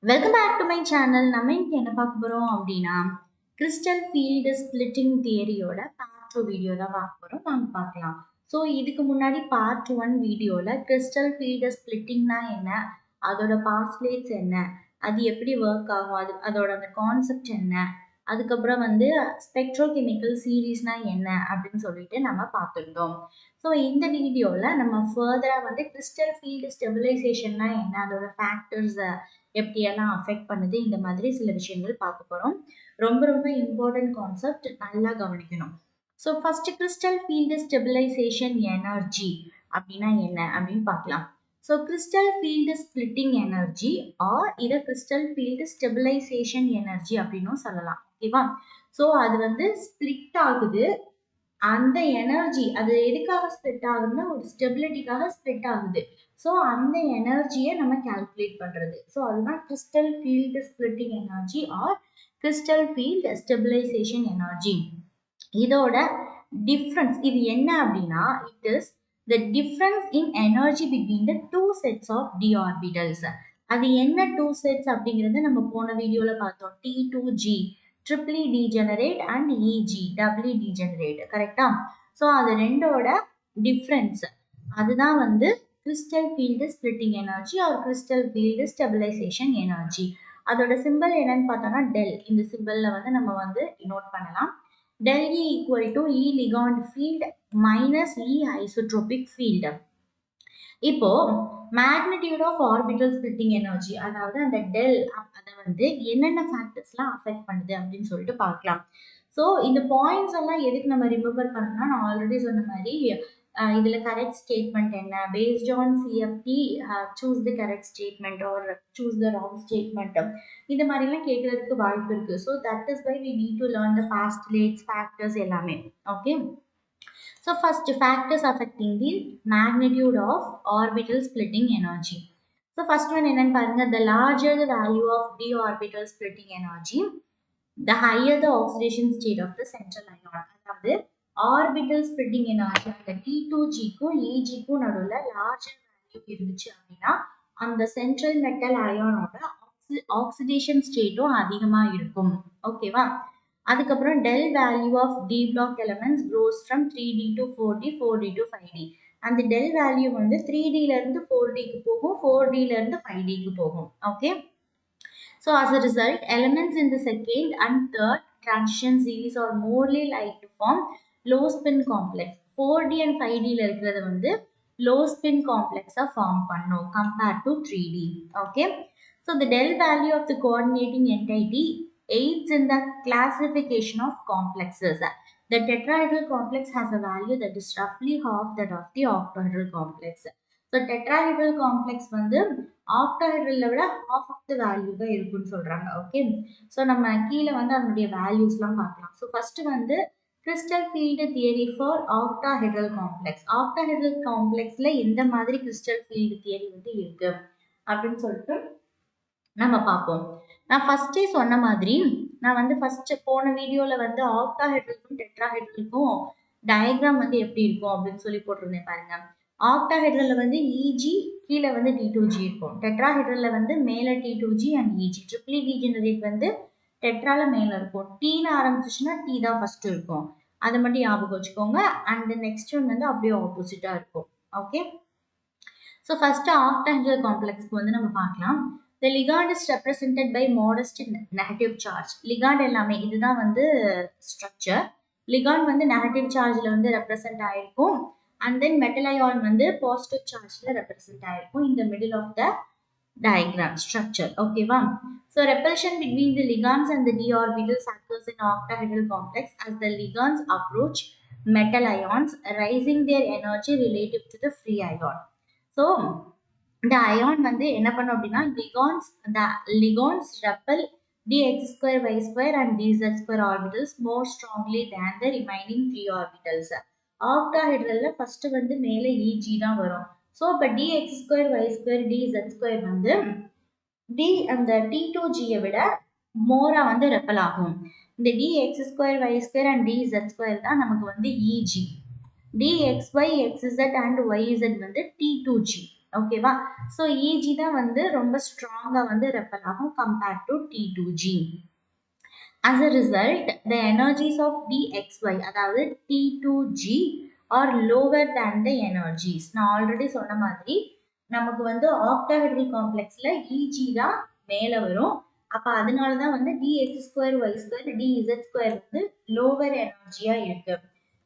Welcome back to my channel. நம்ம இன்னைக்கு என்ன பார்க்க போறோம் அப்படின்னா கிறிஸ்டல் ஃபீல்டு ஸ்பிளிட்டிங் தியரியோட பார்ட் 2 வீடியோ தான் பார்க்க போறோம். வாங்க பார்க்கலாம். ஸோ இதுக்கு முன்னாடி பார்ட் 1 வீடியோல கிறிஸ்டல் ஃபீல்டு ஸ்பிளிட்டிங்னா என்ன, அதோட பாஸ்லேட்ஸ் என்ன, அது எப்படி ஒர்க் ஆகும், அதோட அந்த கான்செப்ட் என்ன, அதுக்கப்புறம் வந்து ஸ்பெக்ட்ரோகெமிக்கல் சீரீஸ்னா என்ன அப்படின்னு சொல்லிட்டு நம்ம பார்த்துருந்தோம். ஸோ இந்த வீடியோவில் நம்ம ஃபர்தராக வந்து கிறிஸ்டல் ஃபீல்டு ஸ்டெபிலைசேஷன்னா என்ன, அதோட ஃபேக்டர்ஸ் எப்படியெல்லாம் அஃபெக்ட் பண்ணுது, இந்த மாதிரி சில விஷயங்கள் பார்க்க போகிறோம். ரொம்ப ரொம்ப இம்பார்ட்டன்ட் கான்செப்ட், நல்லா கவனிக்கணும். So first crystal field stabilisation energy அப்படின்னா என்ன அப்படின்னு பார்க்கலாம். So crystal field splitting energy or இதை கிறிஸ்டல் ஃபீல்டு ஸ்டெபிலைசேஷன் எனர்ஜி அப்படின்னும் சொல்லலாம். ஓகேவா? ஸோ அது வந்து ஸ்பிளிட் ஆகுது. அந்த எனர்ஜி அது எதுக்காக ஸ்ப்ளிட் ஆகுதுன்னா ஒரு ஸ்டெபிலிட்டிக்காக ஸ்ப்ளிட் ஆகுது. ஸோ அந்த எனர்ஜியை நம்ம கால்குலேட் பண்ணுறது. ஸோ அதுதான் crystal field splitting energy or crystal field stabilisation energy. இதோட டிஃப்ரென்ஸ் இது என்ன அப்படின்னா, it is the difference in energy between the two sets of d orbitals. அது என்ன டூ செட்ஸ் அப்படிங்கிறத நம்ம போன வீடியோவில் பார்த்தோம். T2G triply degenerate and EG doubly degenerate. கரெக்டா? ஸோ அது ரெண்டோட டிஃப்ரென்ஸ் அதுதான் வந்து crystal field splitting energy or crystal field stabilisation energy. அதோட சிம்பிள் என்னன்னு பார்த்தோம்னா டெல். இந்த சிம்பிளில் வந்து நம்ம வந்து நோட் பண்ணலாம். del E equal to E Ligand field minus E isotropic field. இப்போ magnitude of orbital splitting energy, அதாவது அந்த டெல் அதை வந்து என்னென்ன ஃபேக்டர்ஸ்லாம் அஃபெக்ட் பண்ணுது அப்படின்னு சொல்லிட்டு பார்க்கலாம். ஸோ இந்த பாயிண்ட்ஸ் எல்லாம் எதுக்கு நம்ம ரிமெம்பர் பண்ணணும்னா, நான் ஆல்ரெடி சொன்ன மாதிரி இதில் கரெக்ட் ஸ்டேட்மெண்ட் என்ன, based on CFT choose the correct statement or choose the wrong statement, இந்த மாதிரிலாம் கேட்கறதுக்கு வாய்ப்பு இருக்கு. So that is why we need to learn the postulates factors எல்லாமே. Okay. So first factors affecting the magnitude of orbital splitting energy. So first one என்னன்னு பாருங்க, the larger the value of d orbital splitting energy, the higher the oxidation state of the central ion. அதாவது orbital splitting energy அந்த T2Gக்கும் EGக்கும் நடுவில் larger value இருந்துச்சு அப்படின்னா அந்த central metal அயானோட oxidation ஸ்டேட்டும் அதிகமாக இருக்கும். ஓகேவா? அதுக்கப்புறம் del value of d block elements grows from 3d to 4d, 4d to 5d. அந்த del value வந்து 3d ல இருந்து 4d க்கு போகும், 4d ல இருந்து 5d க்கு போகும். Okay. So as a result, elements in the second and third transition series are morely like to form low spin complex. 4d and 5d ல இருக்கிறது வந்து low spin complex form பண்ணும் compared to 3d. Okay. So the del value of the coordinating entity aids in the classification of complexes. The tetrahedral complex has a value that is roughly half that of the octahedral complex. So tetrahedral complex வந்து octahedral விட half of the value தான் இருக்குன்னு சொல்றாங்க. Okay. So நம்ம கீழே வந்து அதனுடைய வேல்யூஸ்லாம் பார்க்கலாம். ஸோ ஃபர்ஸ்ட் வந்து crystal field theory for octahedral complex. Octahedral காம்ப்ளெக்ஸ்ல எந்த மாதிரி கிறிஸ்டல் ஃபீல்டு தியரி வந்து இருக்கு அப்படின்னு சொல்லிட்டு நம்ம பார்ப்போம். நான் ஃபர்ஸ்டே சொன்ன மாதிரி நான் வந்து ஃபர்ஸ்ட் போன வீடியோல வந்து ஆக்டாஹெட்ரலுக்கும் டெட்ராஹெட்ரலுக்கும் டயக்ராம் வந்து எப்படி இருக்கும் அப்படின்னு சொல்லி போட்டிருந்தேன் பாருங்க. ஆக்டாஹெட்ரல்ல வந்து இஜி கீழே வந்து T2G இருக்கும். டெட்ராஹெட்ரல்ல வந்து மேல T2G அண்ட் இஜி. ட்ரிப்ளி டீஜெனரேட் வந்து டெட்ரால மேல இருக்கும். டீன்னு ஆரம்பிச்சுன்னா டி தான் ஃபர்ஸ்ட் இருக்கும். அதை மட்டும் ஞாபகம் வச்சுக்கோங்க. அண்ட் நெக்ஸ்ட் ஒன் வந்து அப்படியே ஆப்போசிட்டா இருக்கும். ஓகே. ஸோ ஃபர்ஸ்ட் ஆக்டாஹெட்ரல் காம்ப்ளெக்ஸ்க்கு வந்து நம்ம பார்க்கலாம். The ligand is represented by modest negative charge. Ligand எல்லாமே இதுதான் வந்து ஸ்ட்ரக்சர். ligand வந்து நெகட்டிவ் சார்ஜ்ல வந்து ரெப்ரசென்ட் ஆயிருக்கும். அண்ட் தென் மெட்டல் அயான் வந்து பாசிட்டிவ் சார்ஜ்ல ரெப்ரசென்ட் ஆயிருக்கும் in the middle of the diagram structure. ஓகேவா? So repulsion between the ligands and the d orbitals occurs in octahedral complex as the ligands approach metal ions, raising their energy relative to the free ion. So இந்த ion வந்து என்ன பண்ணும் அப்படின்னா ligands repel dx square y square and dz square orbitals more strongly than the remaining 3 orbitals. ஆக்டாஹெட்ரல்ல first வந்து மேல EG தான் வரும். So இப்போ dx square y square dz square வந்து அந்த T2Gயை விட மோரா வந்து ரெப்பல் ஆகும். இந்த dx square y square and dz square தான் நமக்கு வந்து EG. dxy xz and yz வந்து T2G. ஓகேவா? ஸோ Eg தான் வந்து ரொம்ப ஸ்ட்ராங்கா வந்து ரெப்பல் ஆகும் compared to T2G. As a result, the energies of dxy அதாவது T2G are lower than the energies. நான் ஆல்ரெடி சொன்ன மாதிரி நமக்கு வந்து ஆக்டாஹெட்ரல் காம்ப்ளெக்ஸ்ல Eg தான் மேல வரும். அப்ப அதனால தான் வந்து dx2 y2 dz2 வந்து லோவர் எனர்ஜியா இருக்கு.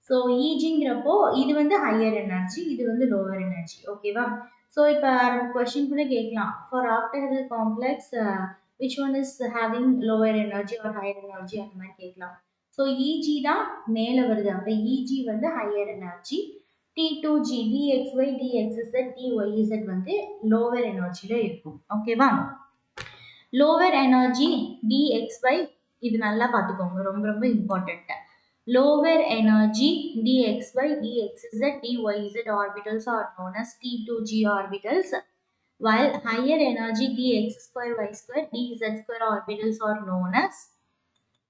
ஸோ ஈஜிங்கிறப்போ இது வந்து ஹையர் எனர்ஜி, இது வந்து லோவர் எனர்ஜி. ஓகேவா? ஸோ இப்போ நம்ம கொஸ்டின் கூட கேட்கலாம். For octahedral complex which one is having lower energy or higher energy அந்த மாதிரி கேட்கலாம். ஸோ Eg தான் மேல வருது. அப்போ Eg வந்து higher energy. T2G dxy dxz dyz வந்து lower energyல இருக்கும். ஓகேவா? lower energy dxy இது நல்லா பார்த்துக்கோங்க, ரொம்ப ரொம்ப important. lower energy dxy dxz dyz orbitals are known as T2G orbitals, while higher energy dx2 y2 dz2 orbitals are known as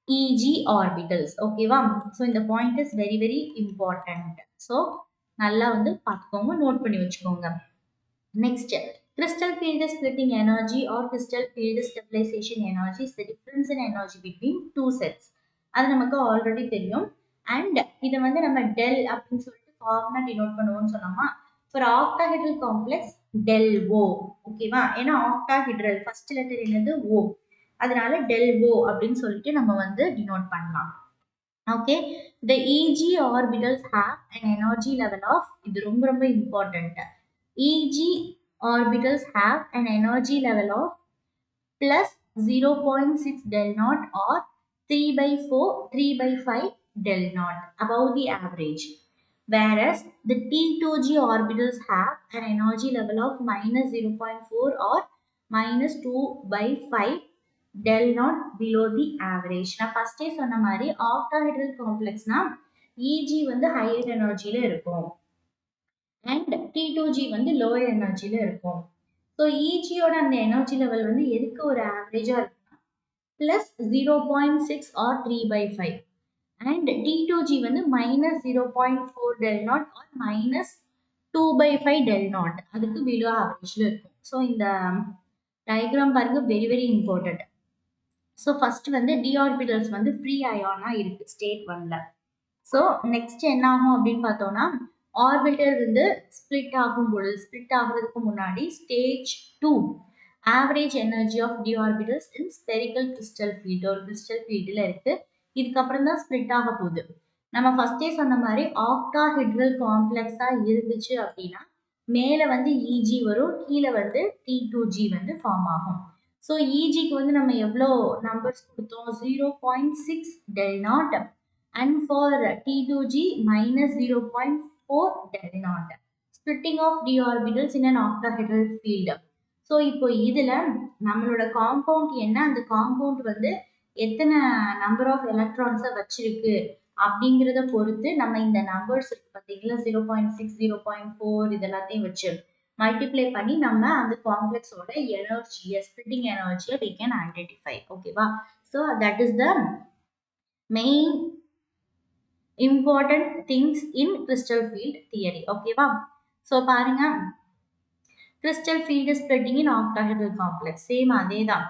Eg orbitals. ஓகேவா? So இந்த point is very very important. So நல்லா வந்து பார்த்துக்கோங்க, note பண்ணி வச்சுக்கோங்க. Next, crystal field splitting energy or crystal field stabilization energy is the difference in energy between two sets. அது நமக்கு already தெரியும். அண்ட் இதை வந்து நம்ம டெல் அப்படின்னு சொல்லிட்டு ஃபார்முலா டினோட் பண்ணுவோம்னு சொன்னோமா. ஃபார் ஆக்டாஹெட்ரல் காம்ப்ளெக்ஸ் டெல் ஓ. ஓகேவா? ஏன்னா ஆக்டாஹெட்ரல் ஃபர்ஸ்ட் லெட்டர் என்னது ஓ, அதனால டெல் ஓ அப்படின்னு சொல்லிட்டு நம்ம வந்து டினோட் பண்ணலாம். Okay, the Eg orbitals have an energy level of, இது ரொம்ப ரொம்ப important. Eg orbitals have an energy level of plus 0.6 del naught or 3/4, 3/5 del naught above the average. Whereas the T2G orbitals have an energy level of minus 0.4 or minus 2/5 del naught below the average. நான் ஃபர்ஸ்டே சொன்ன மாதிரி octahedral காம்ப்ளெக்ஸ்னா Eg வந்து higher எனர்ஜில இருக்கும் and T2G வந்து lower எனர்ஜில இருக்கும். So ஈஜியோட அந்த energy level வந்து எதுக்கு ஒரு ஆவரேஜா இருக்குன்னா பிளஸ் 0.6 ஆர் 3/5 அண்ட் T2G வந்து minus 0.4 del naught ஆர் minus 2/5 del naught அதுக்கு பிலோ ஆவரேஜ்ல இருக்கும். ஸோ இந்த டயக்ராம் பாருங்க, very very important. So first வந்து டி ஆர்பிட்டல்ஸ் வந்து ஃப்ரீ அயானா இருக்கு ஸ்டேட் 1ல. ஸோ நெக்ஸ்ட் என்ன ஆகும் அப்படின்னு பார்த்தோம்னா ஆர்பிட்டல் வந்து ஸ்பிளிட் ஆகும் பொழுது, ஸ்பிளிட் ஆகுறதுக்கு முன்னாடி stage 2 average energy of d orbitals in spherical crystal field, ஒரு கிறிஸ்டல் ஃபீல்டில் இருக்கு. இதுக்கப்புறம் தான் ஸ்பிளிட் ஆக போகுது. நம்ம ஃபர்ஸ்டே சொன்ன மாதிரி ஆக்டாஹெட்ரல் காம்ப்ளெக்ஸா இருந்துச்சு அப்படின்னா மேலே வந்து இஜி வரும், கீழே வந்து T2G வந்து ஃபார்ம் ஆகும். ஸோ இஜிக்கு வந்து நம்ம எவ்வளோ நம்பர்ஸ் கொடுத்தோம், 0.6 del naught and for T2G minus 0.4 del naught. Splitting of d orbitals in an octahedral field. So இப்போ இதில் நம்மளோட காம்பவுண்ட் என்ன, அந்த காம்பவுண்ட் வந்து எத்தனை நம்பர் ஆஃப் எலக்ட்ரான்ஸை வச்சிருக்கு அப்படிங்கிறத பொறுத்து நம்ம இந்த நம்பர்ஸ் இருக்கு பார்த்தீங்களா, 0.6 0.4 இதெல்லாத்தையும் வச்சு மல்டிப்ளை பண்ணி நம்ம அந்த காம்ப்ளெக்ஸோட எனர்ஜியை, ஸ்பிளிட்டிங் எனர்ஜியை we can identify. ஓகேவா? So that is the main important things in crystal field theory. ஓகேவா? ஸோ பாருங்க, crystal field splitting in octahedral complex same அதே தான்.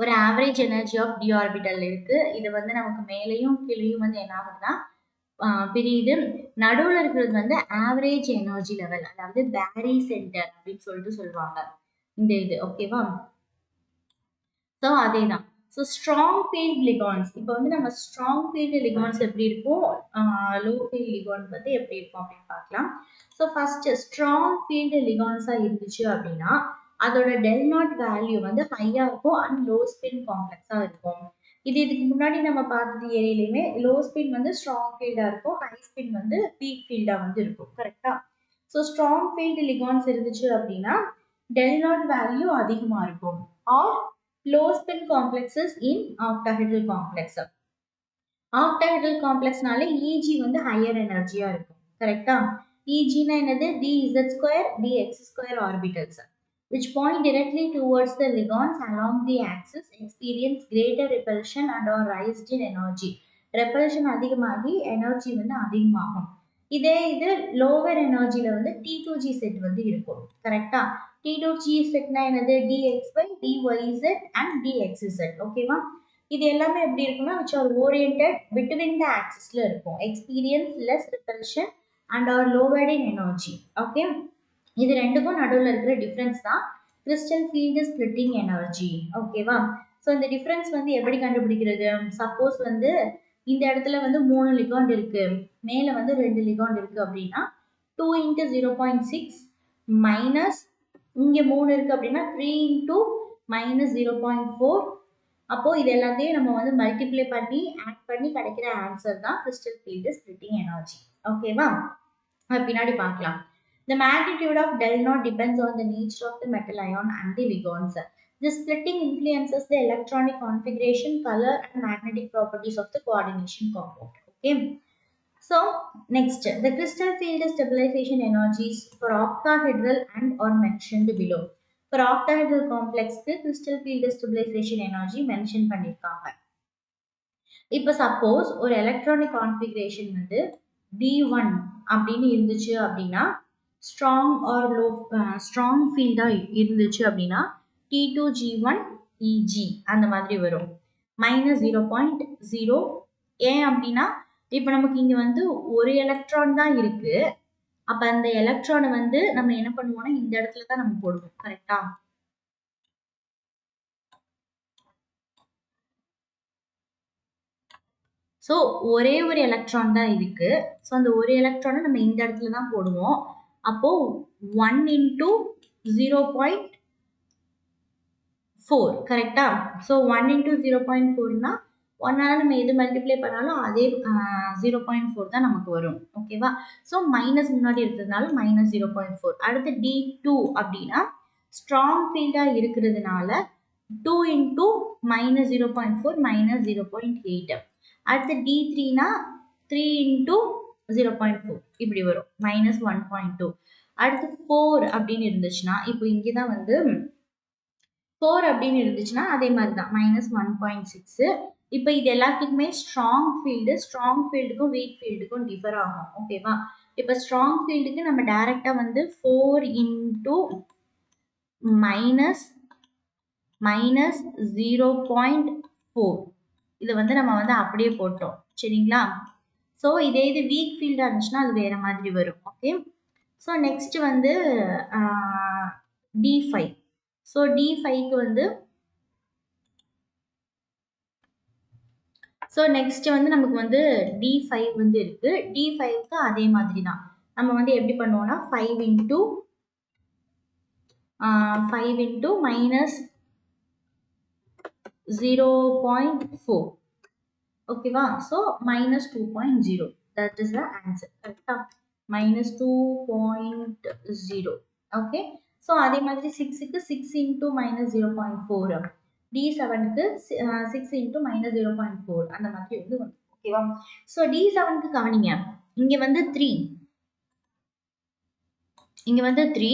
ஒரு average energy of d orbital இருக்கு. இது வந்து நமக்கு மேலேயும் கீழேயும் வந்து என்ன ஆகுதுன்னா பிரியுது. நடுவில் இருக்கிறது வந்து ஆவரேஜ் எனர்ஜி லெவல், அதாவது பேரி சென்டர் அப்படின்னு சொல்லிட்டு சொல்லுவாங்க இந்த இது. ஓகேவா? ஸோ அதே தான். ஸோ ஸ்ட்ராங் ஃபீல்ட் லிகான்ஸ், இப்போ வந்து நம்ம ஸ்ட்ராங் ஃபீல்டு லிகான்ஸ் எப்படி இருக்கும், லோ ஃபீல்ட் லிகான்ஸ் வந்து எப்படி இருக்கும் அப்படின்னு பார்க்கலாம். ஸோ ஃபர்ஸ்ட் ஸ்ட்ராங் ஃபீல்டு லிகான்ஸாக இருந்துச்சு அப்படின்னா அதோட டெல் நாட் வேல்யூ வந்து ஹையாக இருக்கும் அண்ட் லோ ஸ்பின் காம்ப்ளெக்ஸாக இருக்கும். இதுக்கு முன்னாடி நம்ம பார்த்தது ஏரியிலையுமே லோ ஸ்பின் வந்து ஸ்ட்ராங் ஃபீல்டாக இருக்கும், ஹை ஸ்பின் வந்து வீக் ஃபீல்டாக வந்து இருக்கும். கரெக்டாக? ஸோ ஸ்ட்ராங் ஃபீல்டு லிகான்ஸ் இருந்துச்சு அப்படின்னா டெல் நாட் வேல்யூ அதிகமாக இருக்கும். Or low spin complexes in octahedral complex. octahedral complexனால Eg வந்து higher energy-ஆ இருக்கும். கரெக்டா? Eg-னா என்னது? dz2 dx2 orbitals which point directly towards the ligands along the axis experience greater repulsion and are raised in energy. repulsion அதிகமாகி energy வந்து அதிகமாகும். இது லோவர் எனர்ஜில வந்து T2G செட் வந்து இருக்கும் கரெக்டா. T2G செட்னா என்னது dxy dyz and dxz ஓகேவா. இது எல்லாமே எப்படி இருக்குன்னா which are oriented between the axisல இருக்கும். experience less repulsion and are lowered in energy. Okay, இது ரெண்டுக்கும் நடுவுல இருக்கிற டிஃபரன்ஸ் தான் கிறிஸ்டல் ஃபீல்டு ஸ்பிளிட்டிங் எனர்ஜி. ஓகேவா. ஸோ இந்த டிஃபரன்ஸ் வந்து எப்படி கண்டுபிடிக்கிறது? சப்போஸ் வந்து இந்த இடத்துல வந்து 3 லிகாண்ட் இருக்கு, மேல வந்து 2 லிகாண்ட் இருக்கு அப்படின்னா 2 × 0.6 மைனஸ் இங்க 3 இருக்கு அப்படின்னா 3 × -0.4. அப்போ இது எல்லாத்தையும் நம்ம வந்து மல்டிப்ளை பண்ணி ஆட் பண்ணி கிடைக்கிற ஆன்சர் தான் கிறிஸ்டல் ஃபீல்டு ஸ்பிளிட்டிங் எனர்ஜி. ஓகேவா, பின்னாடி பார்க்கலாம். The magnitude of del naught depends on the nature of the metal ion and the ligands. The splitting influences the electronic configuration, color, and magnetic properties of the coordination compound. Okay. So next, the crystal field stabilization energies for octahedral and are mentioned below. For octahedral complex, the crystal field stabilization energy mentioned பண்ணிருக்காங்க. இப்போ suppose ஒரு electronic configuration வந்து D1 அப்படின்னு இருந்துச்சு அப்படின்னா strong R low strong ஃபீல்டாக இருந்துச்சு அப்படின்னா T2G1 EG அந்த மாதிரி வரும். -0.0. ஏன் அப்படின்னா இப்போ நமக்கு இங்கே வந்து ஒரு எலக்ட்ரான் தான் இருக்கு. அப்போ அந்த எலக்ட்ரானை வந்து நம்ம என்ன பண்ணுவோம்னா இந்த இடத்துல தான் நம்ம போடுவோம் கரெக்டா. ஸோ ஒரே ஒரு எலக்ட்ரான் தான் இருக்கு. ஸோ அந்த ஒரு எலக்ட்ரானை நம்ம இந்த இடத்துல தான் போடுவோம். அப்போ 1 × 0.4 கரெக்டா. ஸோ 1 × 0.4னா 1ஆல் நம்ம எது மல்டிப்ளை பண்ணாலும் அதே 0.4 தான் நமக்கு வரும். ஓகேவா. ஸோ மைனஸ் முன்னாடி இருக்கிறதுனால -0.4. அடுத்து D2 அப்படின்னா ஸ்ட்ராங் ஃபீல்டாக இருக்கிறதுனால 2 × -0.4 -0.8. அடுத்து D3னா 3 × 0.4 இப்படி வரும் -1.2. அடுத்து 4 அப்படின்னு இருந்துச்சுன்னா இப்போ இங்கே தான் வந்து 4 அப்படின்னு இருந்துச்சுன்னா அதே மாதிரி தான் -1.6. இப்போ இது எல்லாத்துக்குமே ஸ்ட்ராங் ஃபீல்டுக்கும் வீக் ஃபீல்டுக்கும் டிஃபர் ஆகும். ஓகேவா. இப்போ ஸ்ட்ராங் ஃபீல்டுக்கு நம்ம டைரக்டா வந்து 4 × -0.4 இதை வந்து நம்ம வந்து அப்படியே போட்டோம் சரிங்களா. ஸோ இதே இது வீக் ஃபீல்டாக இருந்துச்சுன்னா அது வேற மாதிரி வரும். ஓகே. ஸோ நெக்ஸ்ட் வந்து D5. ஸோ D5க்கு வந்து ஸோ நெக்ஸ்ட் வந்து நமக்கு வந்து D5 வந்து இருக்கு. D5க்கு அதே மாதிரி தான் நம்ம வந்து எப்படி பண்ணுவோம்னா 5 × -0.4 ஓகேவா. So -2.0 that is the answer கரெக்டா. -2.0 ஓகே. ஸோ அதே மாதிரி 6க்கு 6 × -0.4, D7க்கு 6 × -0.4 அந்த மாதிரி வந்து வரும். ஓகேவா. ஸோ D7க்கு கவனிங்க, இங்க வந்து 3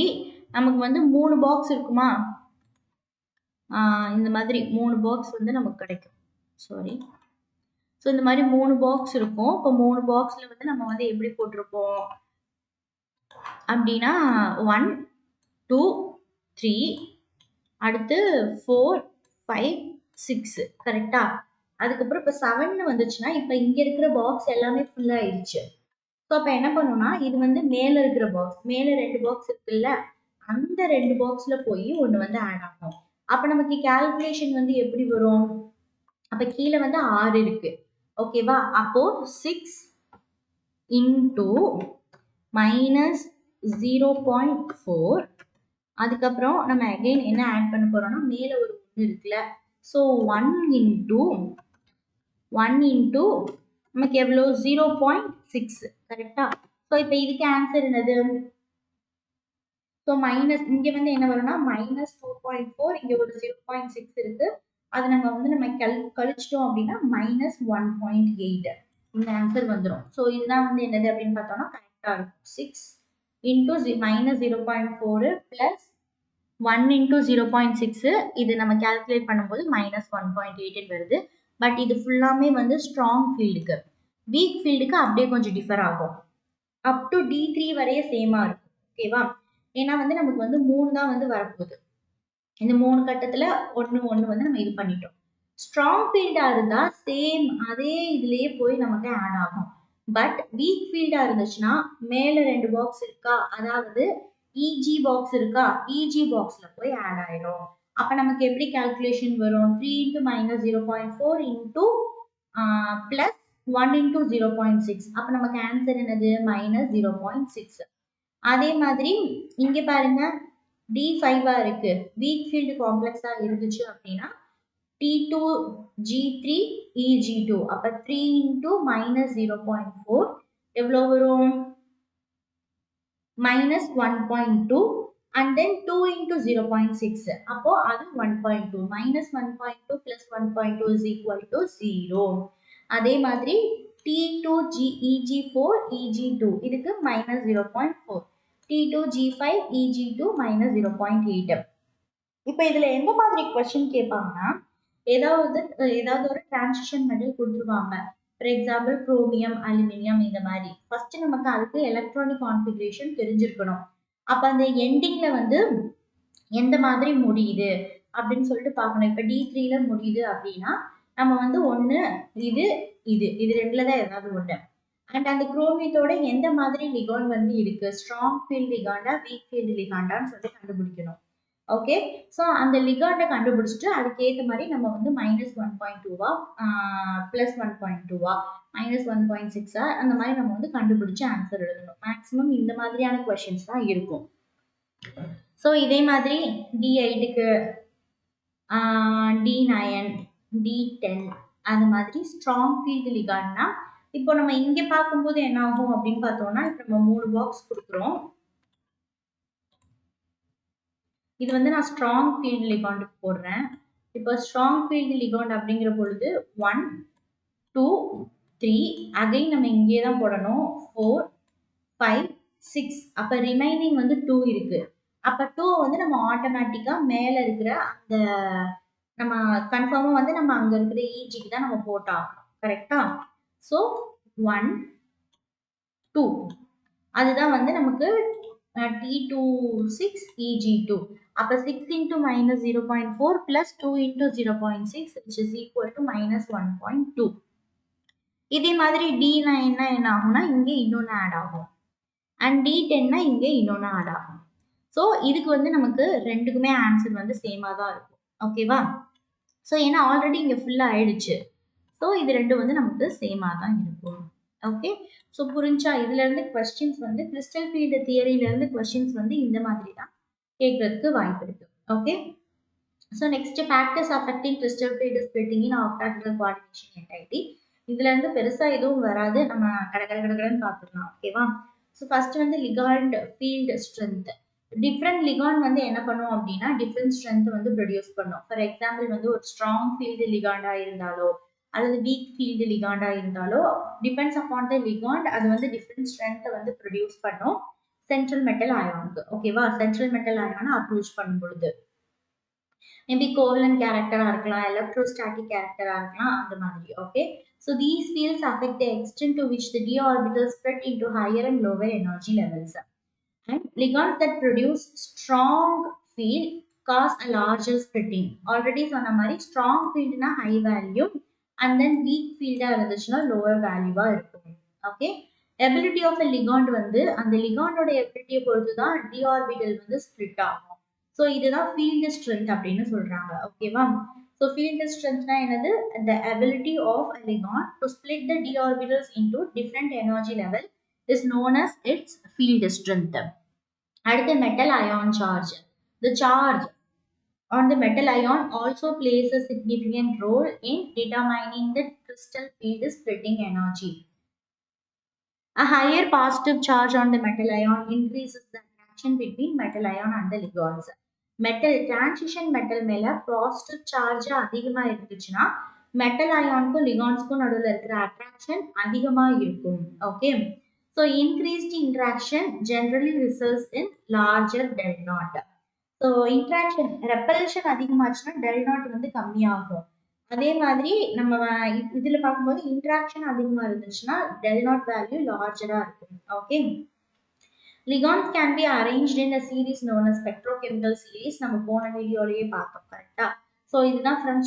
நமக்கு வந்து 3 பாக்ஸ் இருக்குமா. இந்த மாதிரி 3 பாக்ஸ் வந்து நமக்கு கிடைக்கும். சாரி. ஸோ இந்த மாதிரி 3 பாக்ஸ் இருக்கும். இப்போ 3 பாக்ஸ்ல வந்து நம்ம வந்து எப்படி போட்டிருப்போம் அப்படின்னா 1 2 3 அடுத்து 4 5 6 கரெக்டா. அதுக்கப்புறம் இப்போ 7 வந்துச்சுன்னா இப்போ இங்க இருக்கிற பாக்ஸ் எல்லாமே ஃபுல் ஆயிடுச்சு. ஸோ அப்போ என்ன பண்ணணும்னா இது வந்து மேல இருக்கிற பாக்ஸ், மேல 2 பாக்ஸ் இருக்குல்ல, அந்த 2 பாக்ஸ்ல போய் ஒன்று வந்து ஆட் ஆகும். அப்போ நமக்கு கால்குலேஷன் வந்து எப்படி வரும்? அப்போ கீழே வந்து 6 இருக்கு ஓகேவா. அப்போ 6 × -0.4 அதுக்கப்புறம் நம்ம அகைன் என்ன ஆட் பண்ண போறோம்னா மேல ஒரு 1 இருக்குல்ல. ஸோ 1 × நமக்கு எவ்வளோ 0.6 கரெக்டா. ஸோ இப்போ இதுக்கு ஆன்சர் என்னது? ஸோ மைனஸ் இங்க வந்து என்ன வரும்னா -2.4, இங்க ஒரு 0.6 இருக்கு. அது நம்ம கழிச்சிட்டோம் அப்படின்னா -1.8 இந்த ஆன்சர் வந்துடும். ஸோ இதுதான் வந்து என்னது அப்படின்னு பார்த்தோம்னா கரெக்டா இருக்கும். 6 × -0.4 + 1 × 0.6 இது நம்ம கால்குலேட் பண்ணும்போது -1.8 வருது. பட் இது ஃபுல்லாமே வந்து ஸ்ட்ராங் ஃபீல்டுக்கு. வீக் ஃபீல்டுக்கு அப்படியே கொஞ்சம் டிஃபர் ஆகும். அப் டு D3 வரைய சேமா இருக்கும். ஓகேவா? ஏன்னா வந்து நமக்கு வந்து 3 தான் வந்து வரப்போகுது. இந்த 3 கட்டத்துல ஒண்ணு வந்து நம்ம இது பண்ணிட்டோம். ஸ்ட்ராங் ஃபீல்டா இருந்தா சேம் அதே இதுலயே போய் நமக்கு ஆட் ஆகும். பட் வீக் ஃபீல்டா இருந்துச்சுன்னா மேல 2 பாக்ஸ் இருக்கா, அதாவது இஜி பாக்ஸ் இருக்கா, இஜி பாக்ஸ்ல போய் ஆட் ஆயிடும். அப்ப நமக்கு எப்படி கால்குலேஷன் வரும்? 3 into minus 0.4 into plus 1 into 0.6. அப்ப நமக்கு ஆன்சர் என்னது? minus 0.6. அதே மாதிரி இங்க பாருங்க D5 இருக்கு. வீக் ஃபீல்டு காம்ப்ளெக்ஸா இருந்துச்சு அப்படின்னா T2 G3 EG2. அப்ப 3 into minus 0.4 எவ்வளவு வரும்? minus 1.2 and then 2 into 0.6. அப்போ அது 1.2. minus 1.2 plus 1.2 is equal to 0. அதே மாதிரி T2 EG4 EG2 இதுக்கு minus 0.4. T2 G5 EG2 minus 0.8. இப்போ இதுல எந்த மாதிரி கொஸ்டின் கேட்பாங்கன்னா ஏதாவது ஒரு டிரான்சிஷன் மெட்டல் கொடுத்துருவாங்க. ஃபார் எக்ஸாம்பிள் குரோமியம், அலுமினியம் இந்த மாதிரி. ஃபர்ஸ்ட் நமக்கு அதுக்கு எலக்ட்ரானிக் கான்ஃபிகரேஷன் தெரிஞ்சிருக்கணும். அப்ப அந்த எண்டிங்ல வந்து எந்த மாதிரி முடியுது அப்படின்னு சொல்லிட்டு பார்க்கணும். இப்போ D3ல முடியுது அப்படின்னா நம்ம வந்து ஒன்று இது ரெண்டுல தான் ஏதாவது ஒன்று. அண்ட் அந்த குரோமியத்தோட எந்த மாதிரி லிகாண்ட் வந்து இருக்கு, ஸ்ட்ராங் ஃபீல்ட் லிகாண்டா வீக் ஃபீல்ட் லிகாண்டான்னு சொல்லி கண்டுபிடிக்கணும். ஓகே, ஸோ அந்த லிகாண்டை கண்டுபிடிச்சிட்டு அதுக்கேற்ற மாதிரி நம்ம வந்து -1.2வா +1.2வா -1.6ஆ அந்த மாதிரி நம்ம வந்து கண்டுபிடிச்சு ஆன்சர் எழுதணும். மேக்ஸிமம் இந்த மாதிரியான கொஷின்ஸ் தான் இருக்கும். ஸோ இதே மாதிரி D8க்கு D9 D10 அந்த மாதிரி ஸ்ட்ராங் ஃபீல்டு லிகாண்ட்னா இப்போ நம்ம இங்க பார்க்கும்போது என்ன ஆகும் அப்படின்னு பார்த்தோம்னா, இப்போ நம்ம 3 பாக்ஸ் கொடுக்குறோம். இது வந்து நான் ஸ்ட்ராங் ஃபீல்டு லிகாண்டுக்கு போடுறேன். இப்போ ஸ்ட்ராங் ஃபீல்டு லிகாண்ட் அப்படிங்கிற பொழுது 1 2 3 அகைன் நம்ம இங்கே தான் போடணும். 4 5 6 அப்போ ரிமைனிங் வந்து 2 இருக்கு. அப்போ 2 வந்து நம்ம ஆட்டோமேட்டிக்கா மேல இருக்கிற அந்த நம்ம கன்ஃபார்மா வந்து நம்ம அங்க இருக்கிற இஜிக்கு தான் நம்ம போட்டாகணும். கரெக்டா? ஸோ 1 2 அதுதான் வந்து நமக்கு T26 EG2. அப்ப 6 into minus 0.4 plus 2 into 0.6 which is equal to minus 1.2. இதே மாதிரி D9 என்ன ஆகும்னா இங்கே இன்னொன்று ஆட் ஆகும். அண்ட் D10 இங்கே இன்னொன்று ஆட் ஆகும். ஸோ இதுக்கு வந்து நமக்கு ரெண்டுக்குமே ஆன்சர் வந்து சேமாக தான் இருக்கும். ஓகேவா? ஸோ ஏன்னா ஆல்ரெடி இங்கே ஃபுல்லாக ஆயிடுச்சு. ஸோ இது ரெண்டும் வந்து நமக்கு சேமாக தான் இருக்கும். ஓகே, ஸோ புரிஞ்சா? இதுல இருந்து கொஸ்டின்ஸ் வந்து கிறிஸ்டல் ஃபீல்டு தியரியில இருந்து கொஸ்டின்ஸ் வந்து இந்த மாதிரி தான் கேட்கறதுக்கு வாய்ப்பு இருக்கு. Okay, so next factors affecting crystal field splitting in octahedral coordination entity. இதுல இருந்து பெருசா எதுவும் வராது, நம்ம கடகடன்னு பார்த்துக்கலாம். ஓகேவா? ஸோ ஃபர்ஸ்ட் வந்து ligand field strength. Different ligand வந்து என்ன பண்ணும் அப்படின்னா டிஃப்ரெண்ட் ஸ்ட்ரென்த் வந்து ப்ரொடியூஸ் பண்ணும். ஃபார் எக்ஸாம்பிள் வந்து ஒரு ஸ்ட்ராங் ஃபீல்டு லிகாண்டா இருந்தாலோ அல்லது வீக் ஃபீல்டு லிகாண்டா இருந்தாலோ டிபெண்ட்ஸ் அப்பான் த லிகாண்ட் அது வந்து டிஃப்ரெண்ட் ஸ்ட்ரென்த்தை வந்து ப்ரொடியூஸ் பண்ணும் சென்ட்ரல் மெட்டல் அயானுக்கு. ஓகேவா? சென்ட்ரல் மெட்டல் அயானை அப்ரோச் பண்ணும் பொழுது மேபி கோவலன்ட் கேரக்டரா இருக்கலாம், எலக்ட்ரோஸ்டாட்டிக் கேரக்டரா இருக்கலாம், அந்த மாதிரி. Okay, so these fields affect the extent to which the d orbitals spread into higher and lower energy levels. And ligands that produce strong field cause a larger splitting. Already சொன்ன மாதிரி strong field na high value and then weak field இருந்துச்சுன்னா lower value இருக்கும். Okay, ability of a ligand வந்து அந்த ligand ஓட ability பொறுத்து தான் d orbital வந்து split ஆகும். ஸோ இதுதான் ஃபீல்டு ஸ்ட்ரென்த் அப்படின்னு சொல்றாங்க. ஓகேவா? ஸோ ஃபீல்டு ஸ்ட்ரென்த்னா என்னது? the ability of a ligand to split the d orbitals into different energy level is known as its field strength. அடுத்து metal ion charge. The charge on the metal ion also plays a significant role in determining the crystal field splitting energy. A higher positive charge on the metal ion increases the attraction between metal ion and the ligands. Metal transition metal மேல positive charge அதிகமா இருந்துச்சுன்னா metal அயானுக்கும் லிகான்ஸ்க்கும் நடுவில் இருக்கிற attraction அதிகமா இருக்கும். Okay, so increased interaction generally results in larger delta naught. So interaction repulsion அதிகமாச்சுன்னா delta naught வந்து கம்மியாகும். அதே மாதிரி நம்ம இதுல பார்க்கும்போது இன்ட்ராக்ஷன் அதிகமா இருந்துச்சுன்னா டெல் நாட் வேல்யூ லார்ஜரா இருக்கும். Okay. Ligands can be arranged in a series known as spectrochemical series. நம்ம போன வீடியோலயே பார்த்தோம் கரெக்டா. ஸோ இதுதான் ஃப்ரம்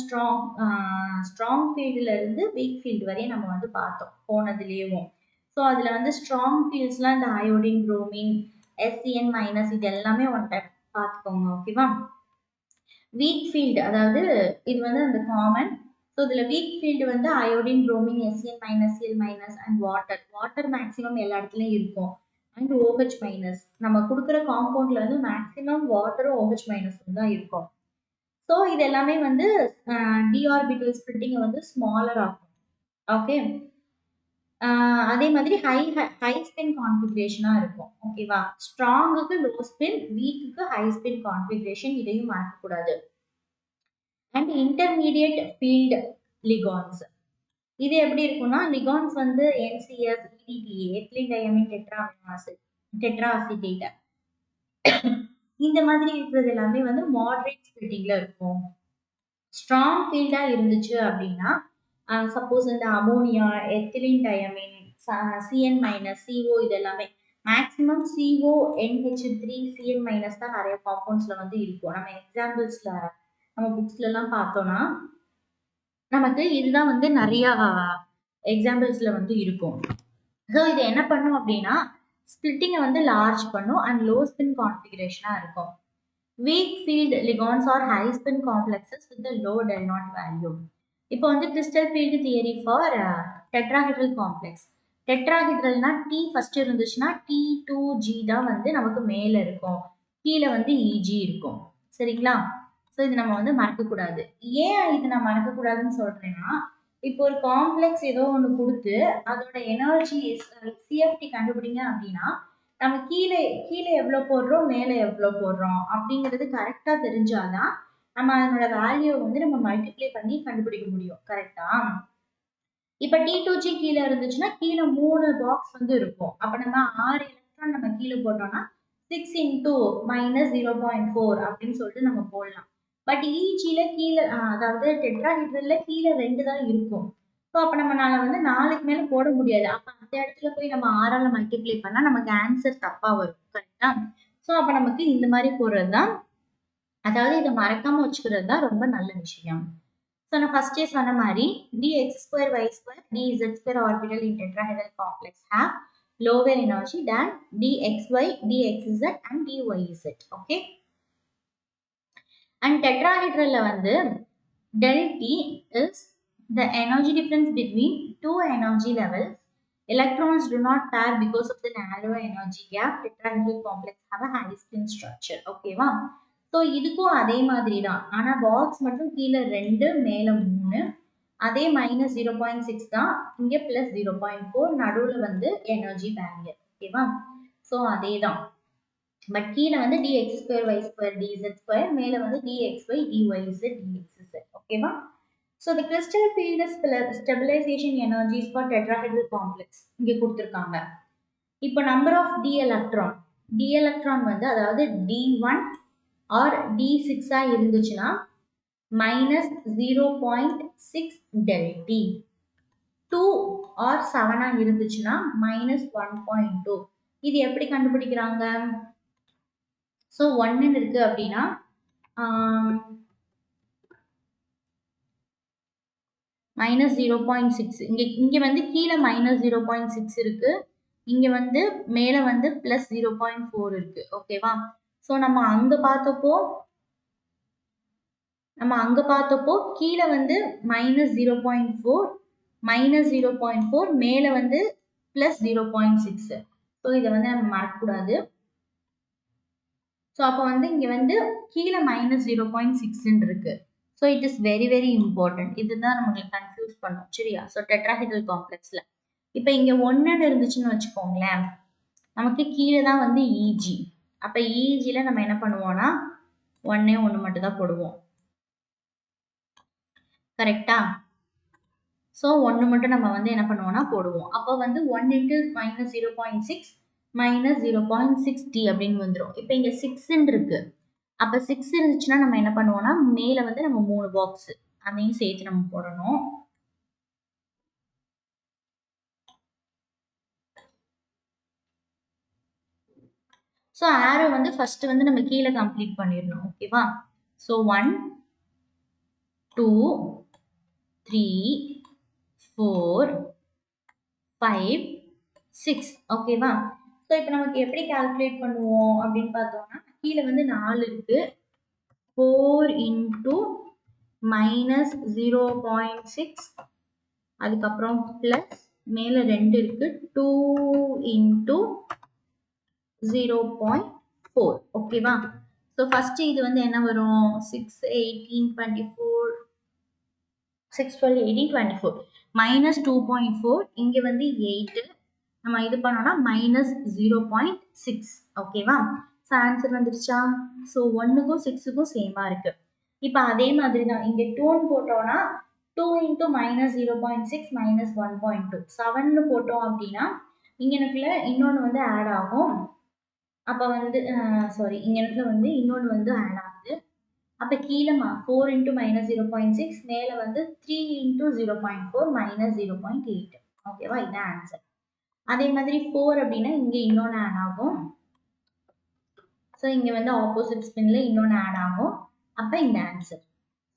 ஸ்ட்ராங் ஃபீல்டுல இருந்து வீக் ஃபீல்டு வரையும் நம்ம வந்து பார்த்தோம் போனதுலேயும். ஸோ அதுல வந்து ஸ்ட்ராங் ஃபீல்ட்ஸ்லாம் இந்த அயோடின், புரோமின், SCN மைனஸ் இது எல்லாமே ஒன் டைம் பார்த்துக்கோங்க. ஓகேவா. வீக் ஃபீல்டு அதாவது இது வந்து அந்த காமன். ஸோ இதில் வீக் ஃபீல்டு வந்து iodine, bromine, SCN minus, Cl minus and water. Water maximum எல்லா இடத்துலையும் இருக்கும். And OH minus. நம்ம கொடுக்குற காம்பவுண்ட்ல வந்து மேக்ஸிமம் வாட்டரும் OH மைனஸும் தான் இருக்கும். ஸோ இது எல்லாமே வந்து டி ஆர்பிட்டல் ஸ்பிளிட்டிங்கை வந்து ஸ்மாலர் ஆகும். ஓகே. அதே மாதிரி ஹை ஸ்பின் கான்ஃபிகரேஷனாக இருக்கும். ஓகேவா. ஸ்ட்ராங்குக்கு லோ ஸ்பின், வீக்குக்கு ஹை ஸ்பின் கான்ஃபிகரேஷன், இதையும் மறக்கக்கூடாது. And intermediate field ligands. இது எப்படி இருக்கும்னா லிகான்ஸ் வந்து NCS, EDTA, ethylene diamine tetraacetate இந்த மாதிரி இருக்கிறது எல்லாமே வந்து மாடரேட் ஸ்பிளிட்டிங்ல இருக்கும். ஸ்ட்ராங் ஃபீல்டா இருந்துச்சு அப்படின்னா சப்போஸ் இந்த ammonia, ethylene diamine, CN minus, CO இது எல்லாமே maximum CO, NH3, CN minus தான் நிறைய காம்பவுண்ட்ஸ்ல வந்து இருக்கும். நம்ம எக்ஸாம்பிள்ஸ்ல நம்ம புக்ஸ்ல எல்லாம் பார்த்தோம்னா நமக்கு இதுதான் வந்து நிறைய எக்ஸாம்பிள்ஸ்ல வந்து இருக்கும். ஸோ இது என்ன பண்ணும் அப்படின்னா ஸ்பிளிட்டிங்கை வந்து லார்ஜ் பண்ணும் அண்ட் லோ ஸ்பின் கான்ஃபிகரேஷனாக இருக்கும். Weak field ligands are high spin complexes with low delta naught value. இப்போ வந்து crystal field theory for tetrahedral complex. டெட்ராஹெட்ரல்னா T ஃபர்ஸ்ட் இருந்துச்சுன்னா T2G தான் வந்து நமக்கு மேலே இருக்கும், கீழே வந்து EG இருக்கும். சரிங்களா. ஸோ இது நம்ம வந்து மறக்கக்கூடாது. ஏன் இது நான் மறக்கக்கூடாதுன்னு சொல்றேன்னா இப்போ ஒரு காம்ப்ளெக்ஸ் ஏதோ ஒன்று கொடுத்து அதோட எனர்ஜி CFT கண்டுபிடிங்க அப்படின்னா நம்ம கீழே எவ்வளோ போடுறோம், மேலே எவ்வளோ போடுறோம் அப்படிங்கிறது கரெக்டாக தெரிஞ்சாதான் நம்ம அதனோட வேல்யூவை வந்து நம்ம மல்டிப்ளை பண்ணி கண்டுபிடிக்க முடியும். கரெக்டா. இப்போ T2G கீழே இருந்துச்சுன்னா கீழே 3 பாக்ஸ் வந்து இருக்கும். அப்போ நம்ம 6 எலக்ட்ரான் நம்ம கீழே போட்டோம்னா 6 × -0.4 அப்படின்னு சொல்லிட்டு நம்ம போடலாம். பட் EGல கீழே அதாவது டெட்ராஹெட்ரல்ல கீழே 2 தான் இருக்கும். ஸோ அப்போ நம்மளால வந்து 4க்கு மேலே போட முடியாது. அப்போ அந்த இடத்துல போய் நம்ம 6ஆல் மல்டிப்ளை பண்ணால் நமக்கு ஆன்சர் தப்பாக வரும். கரெக்டா. ஸோ அப்போ நமக்கு இந்த மாதிரி போடுறது தான், அதாவது இதை மறக்காம வச்சுக்கிறது தான் ரொம்ப நல்ல விஷயம். ஸோ நான் ஃபர்ஸ்டே சொன்ன மாதிரி dx2 y2 dz2 orbital in tetrahedral complex have lower energy than dxy, dxz and dyz. Okay. And tetrahedral வந்து del T is the energy difference between two energy levels. Electrons do not pair because of the narrow energy gap. Tetrahedral complex have a high spin structure. ஓகேவா. So இதுக்கும் அதே மாதிரி தான். ஆனால் box மட்டும் கீழே 2 மேலே 3, அதே -0.6 தான், இங்கே +0.4, நடுவில் வந்து எனர்ஜி பேரியர். ஓகேவா. ஸோ அதே தான். பட் கீழே வந்து dx2 y2 dz2, மேலே வந்து dxy dyz dxz. ஓகேவா. So the crystal field stabilization energies for tetrahedral complex இங்கே கொடுத்துருக்காங்க. இப்போ நம்பர் ஆஃப் டி எலக்ட்ரான் வந்து அதாவது D1 ஆர் D6 இருந்துச்சுன்னா -0.6 del T, 2 ஆர் 7 இருந்துச்சுன்னா -1.2. இது எப்படி கண்டுபிடிக்கிறாங்க. ஸோ 1 இருக்கு அப்படின்னா -0.6, இங்கே வந்து கீழே -0.6 இருக்கு, இங்கே வந்து மேலே வந்து +0.4 இருக்கு. ஓகேவா. ஸோ நம்ம அங்கே பார்த்தப்போ கீழே வந்து -0.4 மேலே வந்து +0.6. ஸோ இதை வந்து நம்ம மறக்கக்கூடாது. ஸோ அப்போ வந்து இங்கே வந்து கீழே -0.6 இருக்கு. So it is very very important. இதுதான் நமக்கு கன்ஃபியூஸ் பண்ணும். சரியா. ஸோ டெட்ராஹெட்ரல் காம்ப்ளெக்ஸில் இப்போ இங்கே 1 இருந்துச்சுன்னு வச்சுக்கோங்களேன், நமக்கு கீழே தான் வந்து EG. அப்போ EGயில் நம்ம என்ன பண்ணுவோம்னா 1 மட்டும் தான் போடுவோம். கரெக்டா. ஸோ 1 மட்டும் நம்ம வந்து என்ன பண்ணுவோம்னா போடுவோம். அப்போ வந்து 1 × -0.6 -0.6T அப்படின்னு வந்துடும். இப்போ இங்கே 6 இருக்கு. அப்போ 6 இருந்துச்சுன்னா நம்ம என்ன பண்ணுவோம்னா மேலே வந்து நம்ம 3 பாக்ஸ், அதையும் சேர்த்து நம்ம போடணும். ஸோ ஆரோ வந்து ஃபர்ஸ்ட் வந்து நம்ம கீழே கம்ப்ளீட் பண்ணிடணும். ஓகேவா? ஸோ 1 2 3 4 5 6 ஓகேவா? ஸோ இப்போ நமக்கு எப்படி கால்குலேட் பண்ணுவோம் அப்படின்னு பார்த்தோம்னா கீழே வந்து 4 இருக்கு. 4 இன்டூ மைனஸ் 0.6 அதுக்கப்புறம் பிளஸ் மேலே 2 இருக்கு 2 இன்டூ 0.4 ஓகேவா? ஸோ ஃபர்ஸ்ட் இது வந்து என்ன வரும் 6 18 24 6 12 18 24 மைனஸ் 2.4 இங்கே வந்து 8 நம்ம இது பண்ணோம்னா மைனஸ் 0.6 ஓகேவா? ஸோ ஆன்சர் வந்துருச்சா? ஸோ 1க்கும் 6க்கும் சேமாக இருக்கு. இப்போ அதே மாதிரி தான் இங்கே 2 போட்டோம்னா 2 இன்டூ மைனஸ் 0.6 மைனஸ் 1.2 7ன்னு போட்டோம் அப்படின்னா இங்கனுக்குள்ள இன்னொன்று வந்து ஆட் ஆகும். அப்போ வந்து சாரி இங்கனுக்குள்ள வந்து இன்னொன்று வந்து ஆட் ஆகுது. அப்போ கீழே 4 இன்டூ மைனஸ் 0.6 மேலே வந்து 3 இன்டூ 0.4 மைனஸ் 0.8 ஓகேவா? இதுதான் ஆன்சர். அதே மாதிரி 4 அப்படின்னா இங்கே இன்னொன்று ஆட் ஆகும். ஸோ இங்கே வந்து ஆப்போசிட் ஸ்பின்ல இன்னொன்று ஆட் ஆகும். அப்போ இந்த ஆன்சர்.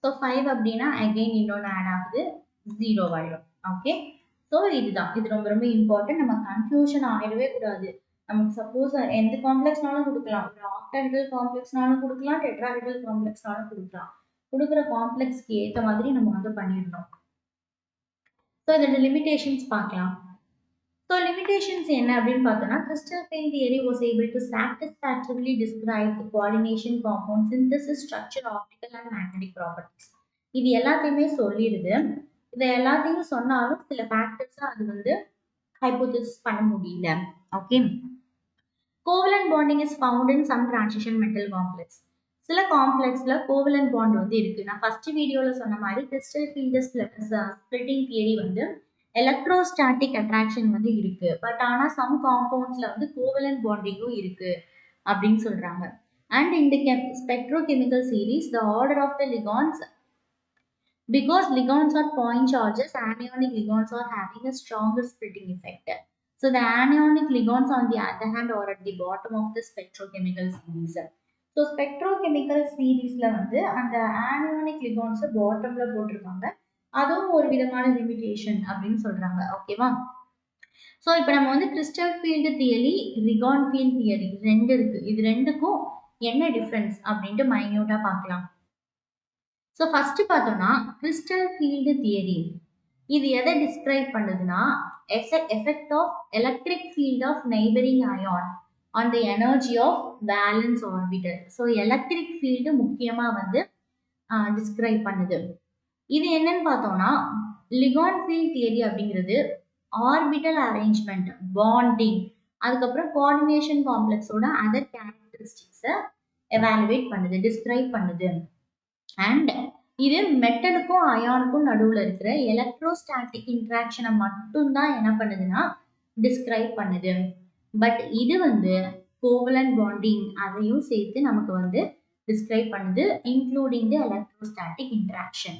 ஸோ 5 அப்படின்னா அகெயின் இன்னொன்று ஆட் ஆகுது 0 ஆயிடும். ஓகே? ஸோ இதுதான் இது ரொம்ப ரொம்ப இம்பார்ட்டன்ட். நம்ம கன்ஃபியூஷன் ஆகிடவே கூடாது. நமக்கு சப்போஸ் எந்த காம்ப்ளெக்ஸ்னாலும் கொடுக்கலாம். ஒரு ஆக்டாஹெட்ரல் காம்ப்ளெக்ஸ்னாலும் கொடுக்கலாம், டெட்ராஹெட்ரல் காம்ப்ளெக்ஸ்னாலும் கொடுக்கலாம். கொடுக்குற காம்ப்ளெக்ஸ்க்கு ஏற்ற மாதிரி நம்ம வந்து பண்ணிடணும். ஸோ இதோட லிமிடேஷன்ஸ் பார்க்கலாம். ஸோ லிமிடேஷன்ஸ் என்ன அப்படின்னு பார்த்தோம்னா crystal field theory was able to satisfactorily describe the coordination compound synthesis structure optical and magnetic properties. இது எல்லாத்தையுமே சொல்லிடுது. இதை எல்லாத்தையும் சொன்னாலும் சில ஃபேக்டர்ஸ் அது வந்து ஹைபோதசிஸ் பண்ண முடியல. Okay. Covalent bonding is found in some transition metal complex. சில காம்ப்ளெக்ஸ்ல கோவலன்ட் பாண்ட் வந்து இருக்கு. நான் ஃபர்ஸ்ட் வீடியோல சொன்ன மாதிரி crystal field splitting theory வந்து எலக்ட்ரோஸ்டாட்டிக் அட்ராக்ஷன் வந்து இருக்கு. பட் ஆனால் சம் காம்பவுண்ட்ஸ்ல வந்து கோவலன்ட் பாண்டிங்கும் இருக்கு அப்படின்னு சொல்றாங்க. அண்ட் இந்த spectrochemical series the order of the ligands because ligands are point charges, anionic ligands are having a stronger splitting effect. So the anionic ligands on the other hand are at the bottom of the spectrochemical series. So spectrochemical seriesல வந்து அந்த anionic ligands பாட்டம்ல போட்டிருக்காங்க. அதுவும் ஒரு விதமான limitation அப்படின்னு சொல்றாங்க. ஓகேவா? So இப்போ நம்ம வந்து crystal field theory, ligand field theory ரெண்டு இருக்கு. இது ரெண்டுக்கும் என்ன டிஃப்ரென்ஸ் அப்படின்ட்டு மைன்யூட்டா பார்க்கலாம். ஸோ ஃபர்ஸ்ட் பார்த்தோம்னா கிறிஸ்டல் ஃபீல்டு தியரி இது எதை டிஸ்கிரைப் பண்ணுதுன்னா effect of electric field of neighbouring ion on the energy of valence orbital. So electric field முக்கியமாக வந்து டிஸ்கிரைப் பண்ணுது. இது என்னன்னு பார்த்தோம்னா லிகான் ஃபீல்ட் தியரி அப்படிங்கிறது ஆர்பிட்டல் அரேஞ்ச்மெண்ட், பாண்டிங், அதுக்கப்புறம் கோஆர்டினேஷன் காம்ப்ளெக்ஸோட அதர் கேரக்டரிஸ்டிக்ஸை எவாலுவேட் பண்ணுது, டிஸ்கிரைப் பண்ணுது. அண்ட் இது மெட்டலுக்கும் அயானுக்கும் நடுவில் இருக்கிற எலக்ட்ரோஸ்டாட்டிக் இன்ட்ராக்ஷனை மட்டும்தான் என்ன பண்ணுதுன்னா டிஸ்கிரைப் பண்ணுது. பட் இது வந்து கோவலன்ட் பாண்டிங் அதையும் சேர்த்து நமக்கு வந்து டிஸ்கிரைப் பண்ணுது, இன்க்ளூடிங் தி எலக்ட்ரோஸ்டாட்டிக் இன்ட்ராக்ஷன்.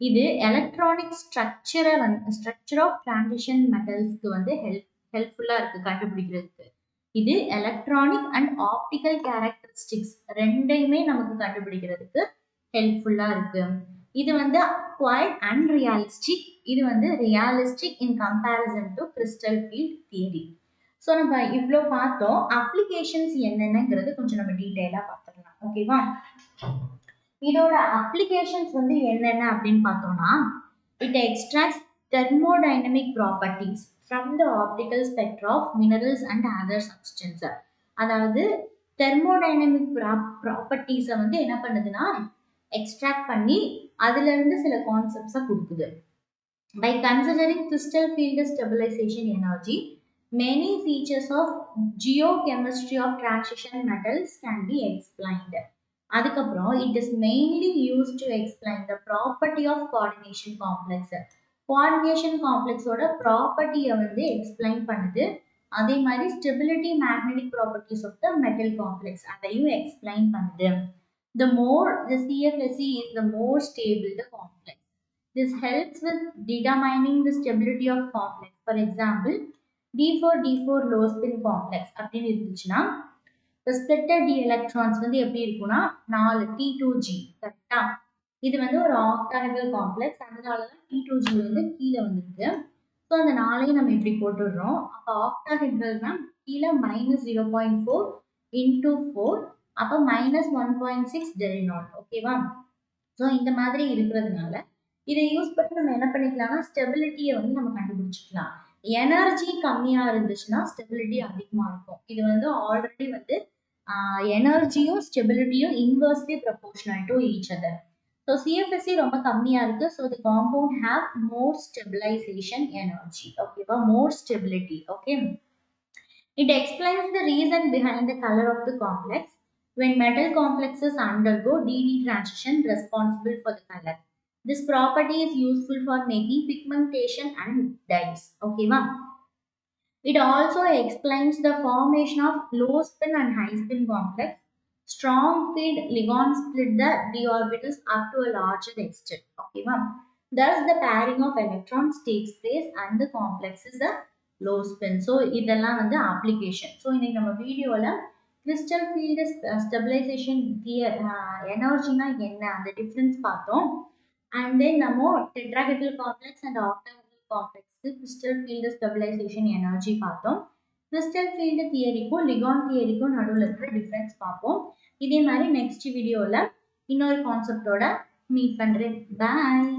இது எலக்ட்ரானிக் ஸ்ட்ரக்சர் ஆஃப் டிரான்சிஷன் மெட்டல்ஸ்க்கு வந்து ஹெல்ப்ஃபுல்லா இருக்கு கண்டுபிடிக்கிறதுக்கு. இது எலக்ட்ரானிக் அண்ட் ஆப்டிக்கல் கேரக்டரிஸ்டிக்ஸ் ரெண்டையுமே நமக்கு கண்டுபிடிக்கிறதுக்கு ஹெல்ப்ஃபுல்லா இருக்கு. இது வந்து குவைட் அன்ரியலிஸ்டிக், இது வந்து realistic in comparison to crystal field theory. So நம்ம இவ்வளோ பார்த்தோம். அப்ளிகேஷன்ஸ் என்னென்னங்கிறது கொஞ்சம் நம்ம டீட்டெயிலாக பார்த்துக்கலாம். ஓகேவா? இதோட அப்ளிகேஷன்ஸ் வந்து என்னென்ன அப்படின்னு பார்த்தோம்னா it extracts thermodynamic properties from the optical spectra of minerals and other substance. அதாவது தெர்மோடைனமிக் ப்ராப்பர்ட்டிஸை வந்து என்ன பண்ணுதுன்னா எக்ஸ்ட்ராக்ட் பண்ணி அதுல இருந்து சில கான்செப்ட்ஸை கொடுக்குது. By considering crystal field stabilisation energy many features of geochemistry of transition metals can be explained. அதுக்கப்புறம் it is mainly used to explain the property of coordination complex. coordination complex ஓட ப்ராப்பர்ட்டியை வந்து எக்ஸ்பிளைன் பண்ணுது. அதே மாதிரி stability magnetic properties of the metal complex அதையும் explain பண்ணுது. the more the CFSE is, the more stable the complex. This helps with determining the stability of complex. For example, D4 low spin complex அப்படின்னு இருந்துச்சுன்னா the splitted d electrons வந்து எப்படி இருக்கும்னா 4 T2G கரெக்டா. இது வந்து ஒரு octahedral complex, அதனால தான் T2G வந்து கீழே வந்திருக்கு. ஸோ அந்த 4ஐயும் நம்ம இப்படி போட்டுடுறோம். அப்போ octahedralனா கீழே -0.4 into 4, அப்போ -1.6 del naught. ஓகேவா. ஸோ இந்த மாதிரி இருக்கிறதுனால இதை யூஸ் பண்ணி நம்ம என்ன பண்ணிக்கலாம்னா ஸ்டெபிலிட்டியை வந்து நம்ம கண்டுபிடிச்சிக்கலாம். எனர்ஜி கம்மியா இருந்துச்சுன்னா ஸ்டெபிலிட்டி அதிகமா இருக்கும். இது வந்து ஆல்ரெடி வந்து எனர்ஜியும் ஸ்டெபிலிட்டியும் inversely proportional to each other. So CFSE ரொம்ப கம்மியா இருக்கு. So the compound have more stabilization energy. ஓகேவா, more stability. Okay, it explains the reason behind the colour of the complex. When metal complexes undergo DD transition responsible for the color. This property is useful for making pigmentation and dyes. Okay, ma? It also explains the formation of low spin and high spin complex. Strong field ligands split the d orbitals up to a larger extent. Okay, ma? Thus, the pairing of electrons takes place and the complex is a low spin. So, இதெல்லாம் வந்து application. So, இன்னைக்கு நம்ம வீடியோல crystal field stabilization energy na enna and the difference பார்த்தோம். And then நம்ம tetrahedral complex and octahedral complex crystal field stabilization energy பார்த்தோம். crystal field தியரிக்கும் ligand தியரிக்கும் நடுவில் இருக்கிற டிஃபரன்ஸ் பார்ப்போம். இதே மாதிரி நெக்ஸ்ட் வீடியோல இன்னொரு கான்செப்டோட மீட் பண்றேன். பாய்.